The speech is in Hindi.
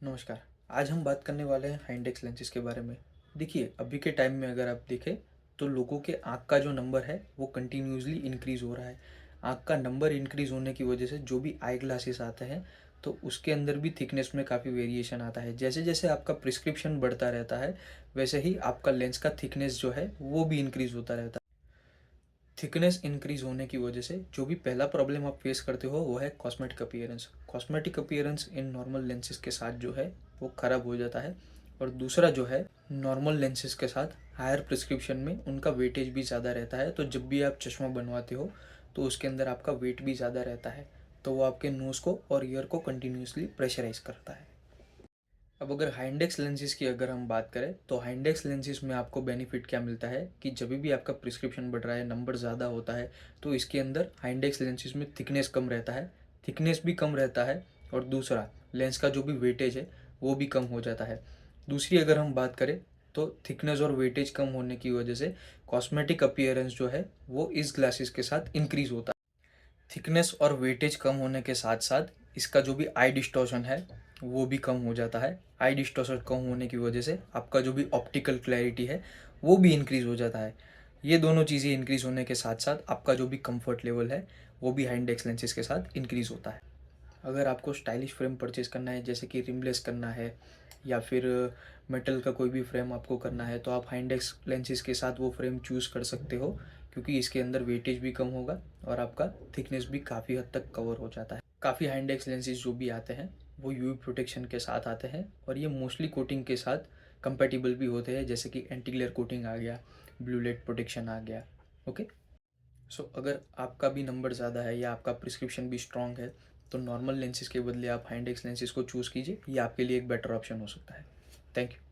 नमस्कार। आज हम बात करने वाले हैं हाइंडेक्स लेंसेज के बारे में। देखिए, अभी के टाइम में अगर आप देखें तो लोगों के आँख का जो नंबर है वो कंटिन्यूअसली इंक्रीज़ हो रहा है। आँख का नंबर इंक्रीज़ होने की वजह से जो भी आई ग्लासेस आते हैं तो उसके अंदर भी थिकनेस में काफ़ी वेरिएशन आता है। जैसे-जैसे आपका प्रिस्क्रिप्शन बढ़ता रहता है वैसे ही आपका लेंस का थिकनेस जो है वो भी इंक्रीज़ होता रहता है। थिकनेस इंक्रीज़ होने की वजह से जो भी पहला प्रॉब्लम आप फेस करते हो वो है cosmetic appearance. Cosmetic appearance in normal lenses के साथ जो है वो ख़राब हो जाता है। और दूसरा जो है, नॉर्मल लेंसेज के साथ हायर प्रिस्क्रिप्शन में उनका वेटेज भी ज़्यादा रहता है, तो जब भी आप चश्मा बनवाते हो तो उसके अंदर आपका वेट भी ज़्यादा रहता है, तो वो आपके नोज़ को और ईयर को कंटिन्यूसली प्रेशराइज करता है। अब अगर हाइंडेक्स लेंसेज की अगर हम बात करें तो हाइंडेक्स लेंसेज में आपको बेनिफिट क्या मिलता है कि जब भी आपका प्रिस्क्रिप्शन बढ़ रहा है, नंबर ज़्यादा होता है, तो इसके अंदर हाइंडेक्स लेंसेज में थिकनेस कम रहता है, थिकनेस भी कम रहता है। और दूसरा, लेंस का जो भी वेटेज है वो भी कम हो जाता है। दूसरी अगर हम बात करें तो थिकनेस और वेटेज कम होने की वजह से कॉस्मेटिक अपीयरेंस जो है वो इस ग्लासेस के साथ इंक्रीज होता है। थिकनेस और वेटेज कम होने के साथ साथ इसका जो भी आई डिस्टॉर्शन है वो भी कम हो जाता है। आई डिस्टॉर्शन कम होने की वजह से आपका जो भी ऑप्टिकल क्लैरिटी है वो भी इंक्रीज़ हो जाता है। ये दोनों चीज़ें इंक्रीज़ होने के साथ साथ आपका जो भी कंफर्ट लेवल है वो भी हाइंडेक्स लेंसेज के साथ इंक्रीज़ होता है। अगर आपको स्टाइलिश फ्रेम परचेज़ करना है, जैसे कि रिमलेस करना है या फिर मेटल का कोई भी फ्रेम आपको करना है, तो आप हाइंडेक्स लेंसेज के साथ वो फ्रेम चूज़ कर सकते हो, क्योंकि इसके अंदर वेटेज भी कम होगा और आपका थिकनेस भी काफ़ी हद तक कवर हो जाता है। काफ़ी हाइंडेक्स लेंसेज जो भी आते हैं वो यूवी प्रोटेक्शन के साथ आते हैं और ये मोस्टली कोटिंग के साथ कंपेटिबल भी होते हैं, जैसे कि एंटी ग्लेयर कोटिंग आ गया, ब्लू लाइट प्रोटेक्शन आ गया। ओके। अगर आपका भी नंबर ज़्यादा है या आपका प्रिस्क्रिप्शन भी स्ट्रॉन्ग है तो नॉर्मल लेंसेज के बदले आप हाइंडेक्स लेंसेज को चूज़ कीजिए, ये आपके लिए एक बेटर ऑप्शन हो सकता है। Thank you.